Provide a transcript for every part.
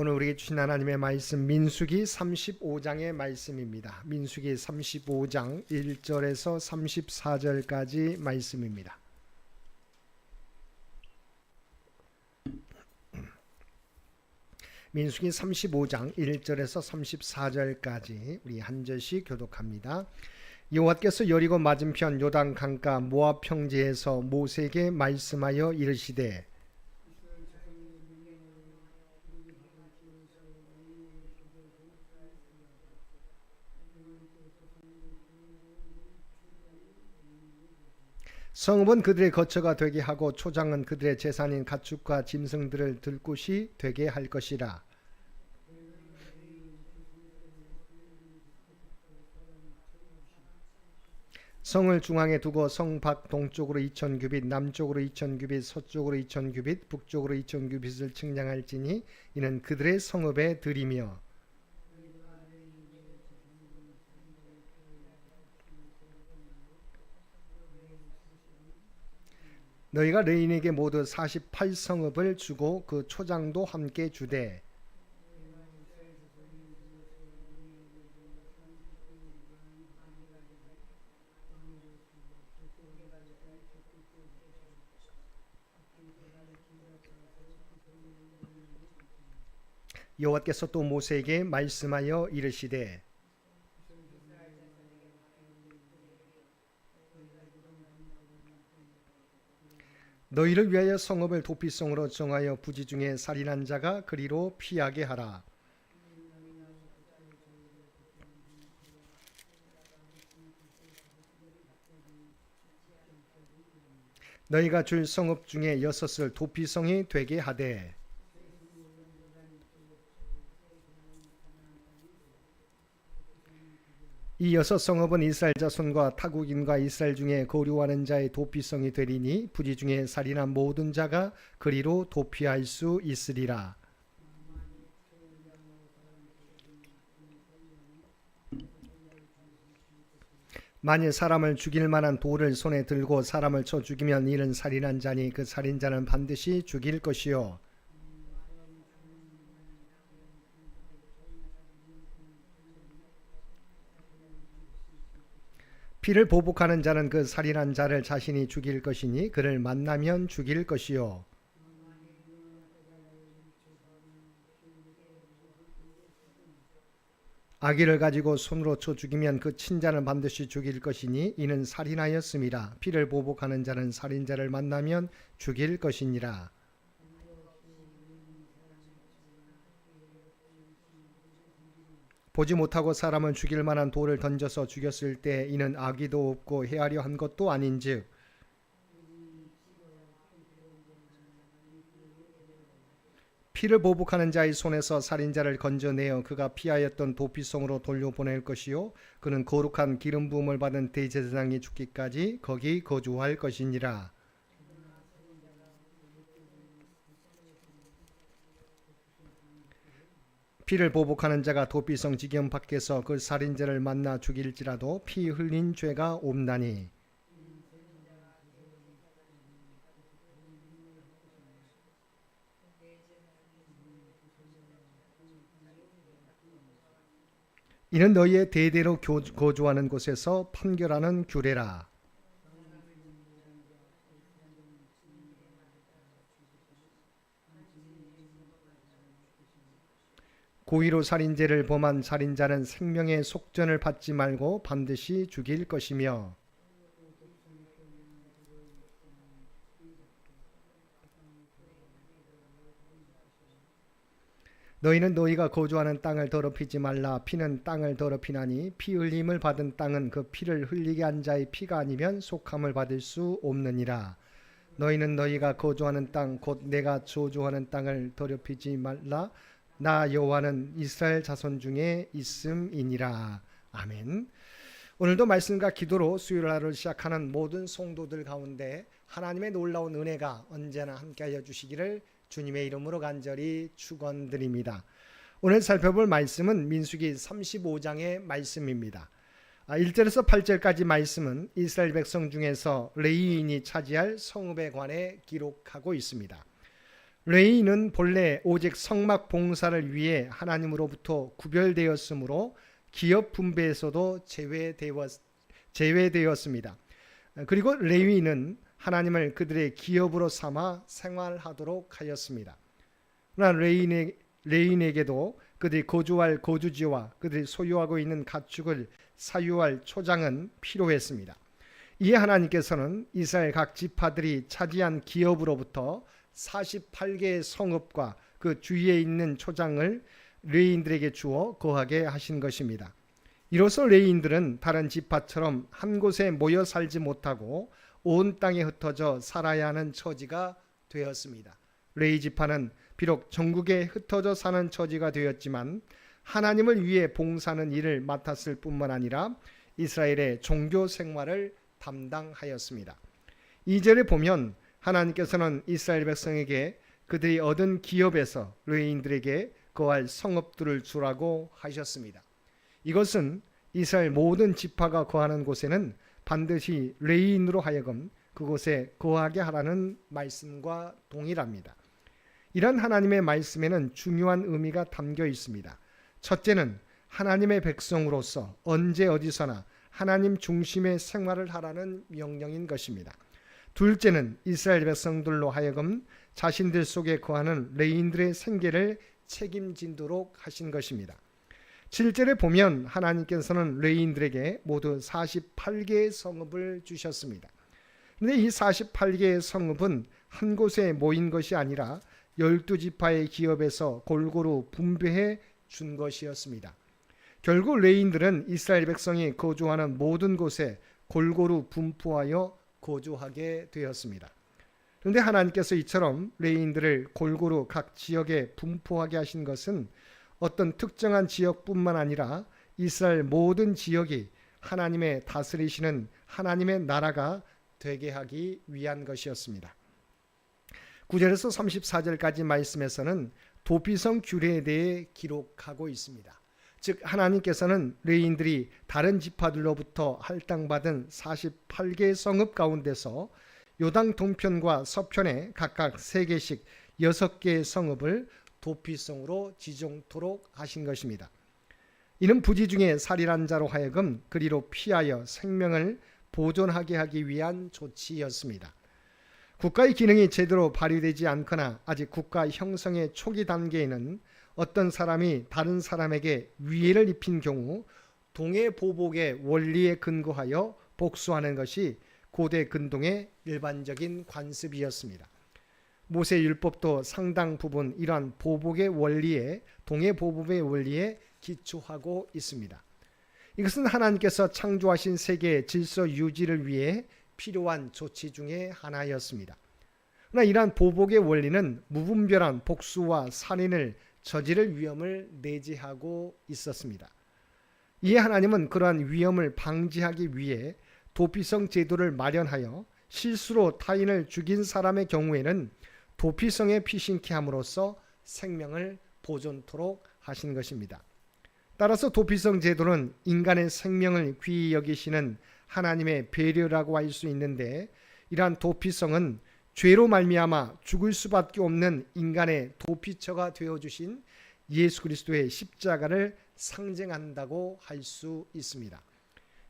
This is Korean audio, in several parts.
오늘 우리에게 주신 하나님의 말씀 민수기 35장의 말씀입니다. 민수기 35장 1절에서 34절까지 말씀입니다. 민수기 35장 1절에서 34절까지 우리 한 절씩 교독합니다. 여호와께서 여리고 맞은편 요단 강가 모압 평지에서 모세에게 말씀하여 이르시되 성읍은 그들의 거처가 되게 하고 초장은 그들의 재산인 가축과 짐승들을 들 곳이 되게 할 것이라. 성을 중앙에 두고 성 밖 동쪽으로 2000규빗, 남쪽으로 2000규빗, 서쪽으로 2000규빗, 북쪽으로 2000규빗을 측량할지니 이는 그들의 성읍의 들이며 너희가 레인에게 모두 48성읍을 주고 그 초장도 함께 주되 여호와께서 또 모세에게 말씀하여 이르시되 너희를 위하여 성읍을 도피성으로 정하여 부지 중에 살인한 자가 그리로 피하게 하라. 너희가 줄 성읍 중에 6을 도피성이 되게 하되 이 6성읍은 이스라엘 자손과 타국인과 이스라엘 중에 거류하는 자의 도피성이 되리니 부지 중에 살인한 모든 자가 그리로 도피할 수 있으리라. 만일 사람을 죽일 만한 돌을 손에 들고 사람을 쳐 죽이면 이는 살인한 자니 그 살인자는 반드시 죽일 것이요 피를 보복하는 자는 그 살인한 자를 자신이 죽일 것이니 그를 만나면 죽일 것이요 아기를 가지고 손으로 쳐 죽이면 그 친자는 반드시 죽일 것이니 이는 살인하였음이라. 피를 보복하는 자는 살인자를 만나면 죽일 것이니라. 보지 못하고 사람을 죽일 만한 돌을 던져서 죽였을 때 이는 악의도 없고 해하려 한 것도 아닌즉 피를 보복하는 자의 손에서 살인자를 건져내어 그가 피하였던 도피성으로 돌려보낼 것이요 그는 거룩한 기름 부음을 받은 대제사장이 죽기까지 거기 거주할 것이니라. 피를 보복하는 자가 도피성 지경 밖에서 그 살인자를 만나 죽일지라도 피 흘린 죄가 없나니 이는 너희의 대대로 거주하는 곳에서 판결하는 규례라. 고의로 살인죄를 범한 살인자는 생명의 속전을 받지 말고 반드시 죽일 것이며 너희는 너희가 거주하는 땅을 더럽히지 말라. 피는 땅을 더럽히나니 피 흘림을 받은 땅은 그 피를 흘리게 한 자의 피가 아니면 속함을 받을 수 없느니라. 너희는 너희가 거주하는 땅 곧 내가 저주하는 땅을 더럽히지 말라. 나 여호와는 이스라엘 자손 중에 있음이니라. 아멘. 오늘도 말씀과 기도로 수요일 하루를 시작하는 모든 성도들 가운데 하나님의 놀라운 은혜가 언제나 함께하여 주시기를 주님의 이름으로 간절히 축원드립니다. 오늘 살펴볼 말씀은 민수기 35장의 말씀입니다. 1절에서 8절까지 말씀은 이스라엘 백성 중에서 레위인이 차지할 성읍에 관해 기록하고 있습니다. 레위인은 본래 오직 성막 봉사를 위해 하나님으로부터 구별되었으므로 기업 분배에서도 제외되었습니다. 그리고 레위인은 하나님을 그들의 기업으로 삼아 생활하도록 하였습니다. 그러나 레위인에게도 그들이 거주할 거주지와 그들이 소유하고 있는 가축을 사유할 초장은 필요했습니다. 이에 하나님께서는 이스라엘 각 지파들이 차지한 기업으로부터 48개의 성읍과 그 주위에 있는 초장을 레위인들에게 주어 거하게 하신 것입니다. 이로써 레위인들은 다른 지파처럼 한 곳에 모여 살지 못하고 온 땅에 흩어져 살아야 하는 처지가 되었습니다. 레위 지파는 비록 전국에 흩어져 사는 처지가 되었지만 하나님을 위해 봉사하는 일을 맡았을 뿐만 아니라 이스라엘의 종교 생활을 담당하였습니다. 2절에 보면 하나님께서는 이스라엘 백성에게 그들이 얻은 기업에서 레위인들에게 거할 성읍들을 주라고 하셨습니다. 이것은 이스라엘 모든 지파가 거하는 곳에는 반드시 레위인으로 하여금 그곳에 거하게 하라는 말씀과 동일합니다. 이런 하나님의 말씀에는 중요한 의미가 담겨 있습니다. 첫째는 하나님의 백성으로서 언제 어디서나 하나님 중심의 생활을 하라는 명령인 것입니다. 둘째는 이스라엘 백성들로 하여금 자신들 속에 거하는 레위인들의 생계를 책임지도록 하신 것입니다. 7절에 보면 하나님께서는 레위인들에게 모두 48개의 성읍을 주셨습니다. 그런데 이 48개의 성읍은 한 곳에 모인 것이 아니라 12지파의 기업에서 골고루 분배해 준 것이었습니다. 결국 레위인들은 이스라엘 백성이 거주하는 모든 곳에 골고루 분포하여 거주하게 되었습니다. 그런데 하나님께서 이처럼 레위인들을 골고루 각 지역에 분포하게 하신 것은 어떤 특정한 지역뿐만 아니라 이스라엘 모든 지역이 하나님의 다스리시는 하나님의 나라가 되게 하기 위한 것이었습니다. 9절에서 34절까지 말씀에서는 도피성 규례에 대해 기록하고 있습니다. 즉 하나님께서는 레위인들이 다른 지파들로부터 할당받은 48개의 성읍 가운데서 요단 동편과 서편에 각각 3개씩 6개의 성읍을 도피성으로 지정토록 하신 것입니다. 이는 부지 중에 살인한 자로 하여금 그리로 피하여 생명을 보존하게 하기 위한 조치였습니다. 국가의 기능이 제대로 발휘되지 않거나 아직 국가 형성의 초기 단계에는 어떤 사람이 다른 사람에게 위해를 입힌 경우 동해보복의 원리에 근거하여 복수하는 것이 고대 근동의 일반적인 관습이었습니다. 모세율법도 상당 부분 이러한 보복의 원리에 동해보복의 원리에 기초하고 있습니다. 이것은 하나님께서 창조하신 세계의 질서 유지를 위해 필요한 조치 중에 하나였습니다. 그러나 이러한 보복의 원리는 무분별한 복수와 살인을 저지를 위험을 내재하고 있었습니다. 이에 하나님은 그러한 위험을 방지하기 위해 도피성 제도를 마련하여 실수로 타인을 죽인 사람의 경우에는 도피성에 피신케 함으로써 생명을 보존토록 하신 것입니다. 따라서 도피성 제도는 인간의 생명을 귀히 여기시는 하나님의 배려라고 할 수 있는데, 이러한 도피성은 죄로 말미암아 죽을 수밖에 없는 인간의 도피처가 되어주신 예수 그리스도의 십자가를 상징한다고 할 수 있습니다.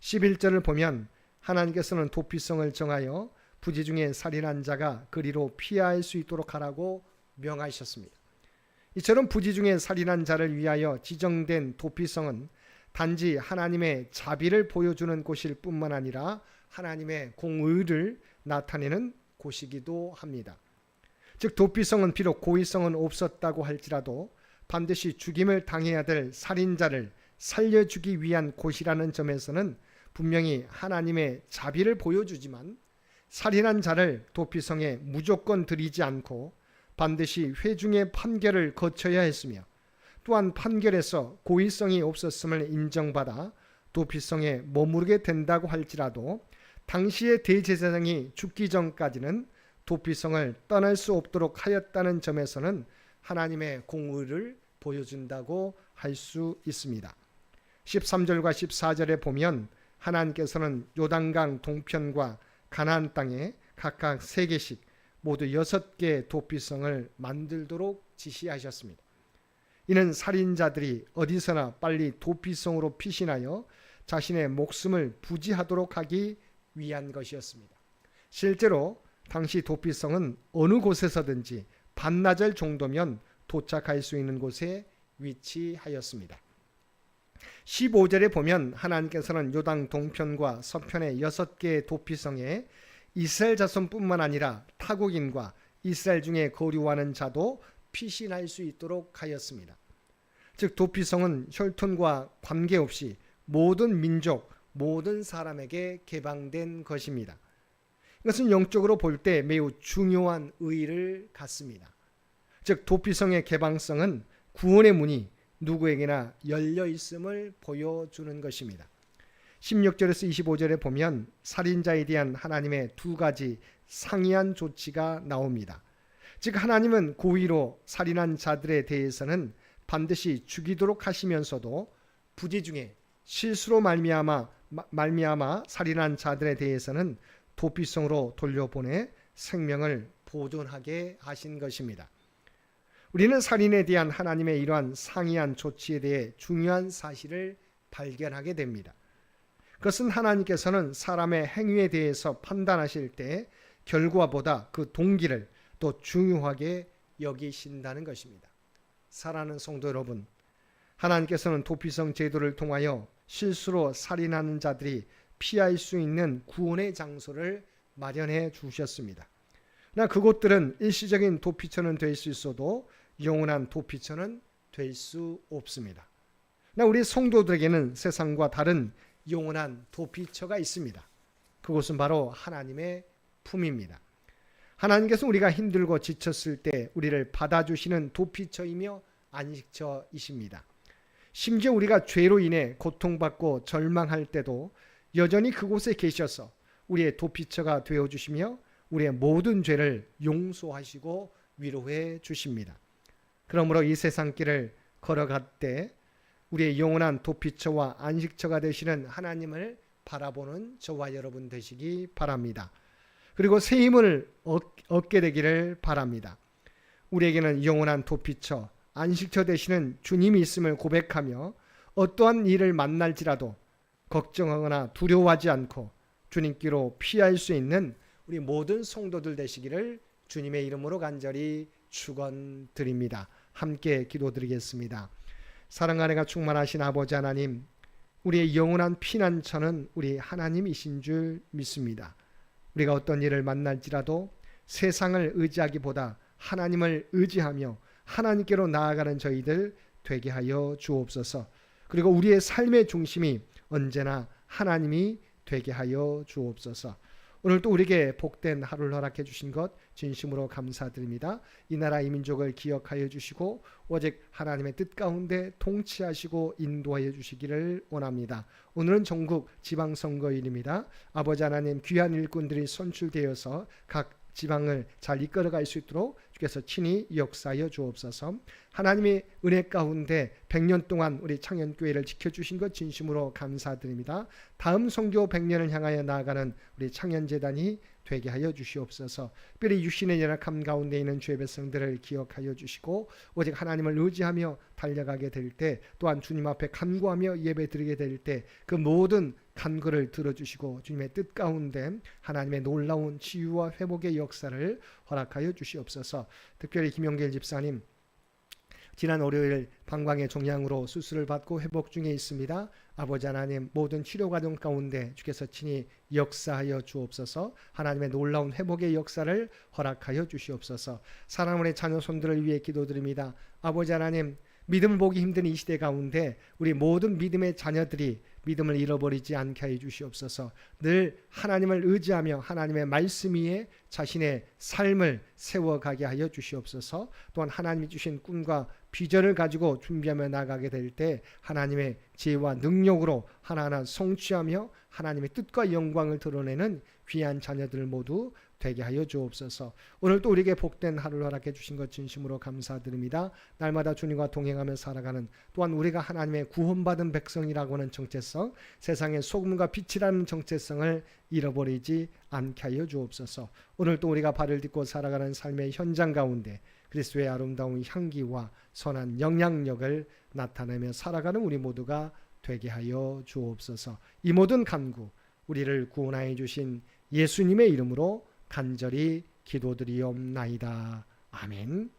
11절을 보면 하나님께서는 도피성을 정하여 부지 중에 살인한 자가 그리로 피할 수 있도록 하라고 명하셨습니다. 이처럼 부지 중에 살인한 자를 위하여 지정된 도피성은 단지 하나님의 자비를 보여주는 곳일 뿐만 아니라 하나님의 공의를 나타내는 곳이기도 합니다. 즉 도피성은 비록 고의성은 없었다고 할지라도 반드시 죽임을 당해야 될 살인자를 살려주기 위한 곳이라는 점에서는 분명히 하나님의 자비를 보여주지만, 살인한 자를 도피성에 무조건 들이지 않고 반드시 회중의 판결을 거쳐야 했으며, 또한 판결에서 고의성이 없었음을 인정받아 도피성에 머무르게 된다고 할지라도 당시의 대제사장이 죽기 전까지는 도피성을 떠날 수 없도록 하였다는 점에서는 하나님의 공의를 보여준다고 할 수 있습니다. 13절과 14절에 보면 하나님께서는 요단강 동편과 가나안 땅에 각각 3개씩 모두 6개의 도피성을 만들도록 지시하셨습니다. 이는 살인자들이 어디서나 빨리 도피성으로 피신하여 자신의 목숨을 부지하도록 하기 위한 것이었습니다. 실제로 당시 도피성은 어느 곳에서든지 반나절 정도면 도착할 수 있는 곳에 위치하였습니다. 15절에 보면 하나님께서는 요단 동편과 서편의 6개의 도피성에 이스라엘 자손뿐만 아니라 타국인과 이스라엘 중에 거류하는 자도 피신할 수 있도록 하였습니다. 즉 도피성은 혈통과 관계없이 모든 민족, 모든 사람에게 개방된 것입니다. 이것은 영적으로 볼 때 매우 중요한 의의를 갖습니다. 즉 도피성의 개방성은 구원의 문이 누구에게나 열려 있음을 보여주는 것입니다. 16절에서 25절에 보면 살인자에 대한 하나님의 두 가지 상이한 조치가 나옵니다. 즉 하나님은 고의로 살인한 자들에 대해서는 반드시 죽이도록 하시면서도 부지 중에 실수로 말미암아 살인한 자들에 대해서는 도피성으로 돌려보내 생명을 보존하게 하신 것입니다. 우리는 살인에 대한 하나님의 이러한 상이한 조치에 대해 중요한 사실을 발견하게 됩니다. 그것은 하나님께서는 사람의 행위에 대해서 판단하실 때 결과보다 그 동기를 더 중요하게 여기신다는 것입니다. 사랑하는 성도 여러분, 하나님께서는 도피성 제도를 통하여 실수로 살인하는 자들이 피할 수 있는 구원의 장소를 마련해 주셨습니다. 그러나 그곳들은 일시적인 도피처는 될 수 있어도 영원한 도피처는 될 수 없습니다. 그러나 우리 성도들에게는 세상과 다른 영원한 도피처가 있습니다. 그곳은 바로 하나님의 품입니다. 하나님께서 우리가 힘들고 지쳤을 때 우리를 받아주시는 도피처이며 안식처이십니다. 심지어 우리가 죄로 인해 고통받고 절망할 때도 여전히 그곳에 계셔서 우리의 도피처가 되어주시며 우리의 모든 죄를 용서하시고 위로해 주십니다. 그러므로 이 세상길을 걸어갈 때 우리의 영원한 도피처와 안식처가 되시는 하나님을 바라보는 저와 여러분 되시기 바랍니다. 그리고 새 힘을 얻게 되기를 바랍니다. 우리에게는 영원한 도피처, 안식처 되시는 주님이 있음을 고백하며 어떠한 일을 만날지라도 걱정하거나 두려워하지 않고 주님께로 피할 수 있는 우리 모든 성도들 되시기를 주님의 이름으로 간절히 축원드립니다. 함께 기도드리겠습니다. 사랑 안에가 충만하신 아버지 하나님, 우리의 영원한 피난처는 우리 하나님이신 줄 믿습니다. 우리가 어떤 일을 만날지라도 세상을 의지하기보다 하나님을 의지하며 하나님께로 나아가는 저희들 되게 하여 주옵소서. 그리고 우리의 삶의 중심이 언제나 하나님이 되게 하여 주옵소서. 오늘도 우리에게 복된 하루를 허락해 주신 것 진심으로 감사드립니다. 이 나라 이 민족을 기억하여 주시고 오직 하나님의 뜻 가운데 통치하시고 인도하여 주시기를 원합니다. 오늘은 전국 지방선거일입니다. 아버지 하나님, 귀한 일꾼들이 선출되어서 각 지방을 잘 이끌어갈 수 있도록 주께서 친히 역사하여 주옵소서. 하나님의 은혜 가운데 100년 동안 우리 창현교회를 지켜주신 것 진심으로 감사드립니다. 다음 선교 100년을 향하여 나아가는 우리 창현재단이 되게 하여 주시옵소서. 특별히 육신의 연약함 가운데 있는 주의 백성들을 기억하여 주시고 오직 하나님을 의지하며 달려가게 될 때, 또한 주님 앞에 간구하며 예배드리게 될 때 그 모든 간구를 들어주시고 주님의 뜻 가운데 하나님의 놀라운 치유와 회복의 역사를 허락하여 주시옵소서. 특별히 김영길 집사님, 지난 월요일 방광의 종양으로 수술을 받고 회복 중에 있습니다. 아버지 하나님, 모든 치료 과정 가운데 주께서 친히 역사하여 주옵소서. 하나님의 놀라운 회복의 역사를 허락하여 주시옵소서. 사랑하는 자녀 손들을 위해 기도드립니다. 아버지 하나님, 믿음을 보기 힘든 이 시대 가운데 우리 모든 믿음의 자녀들이 믿음을 잃어버리지 않게 해 주시옵소서. 늘 하나님을 의지하며 하나님의 말씀 위에 자신의 삶을 세워가게 하여 주시옵소서. 또한 하나님이 주신 꿈과 비전을 가지고 준비하며 나가게 될 때 하나님의 지혜와 능력으로 하나하나 성취하며 하나님의 뜻과 영광을 드러내는 귀한 자녀들 모두 되게 하여 주옵소서. 오늘 또 우리에게 복된 하루를 허락해 주신 것 진심으로 감사드립니다. 날마다 주님과 동행하며 살아가는, 또한 우리가 하나님의 구원받은 백성이라고 하는 정체성, 세상의 소금과 빛이라는 정체성을 잃어버리지 않게 하여 주옵소서. 오늘 또 우리가 발을 딛고 살아가는 삶의 현장 가운데 그리스도의 아름다운 향기와 선한 영향력을 나타내며 살아가는 우리 모두가 되게 하여 주옵소서. 이 모든 간구 우리를 구원하여 주신 예수님의 이름으로 간절히 기도드리옵나이다. 아멘.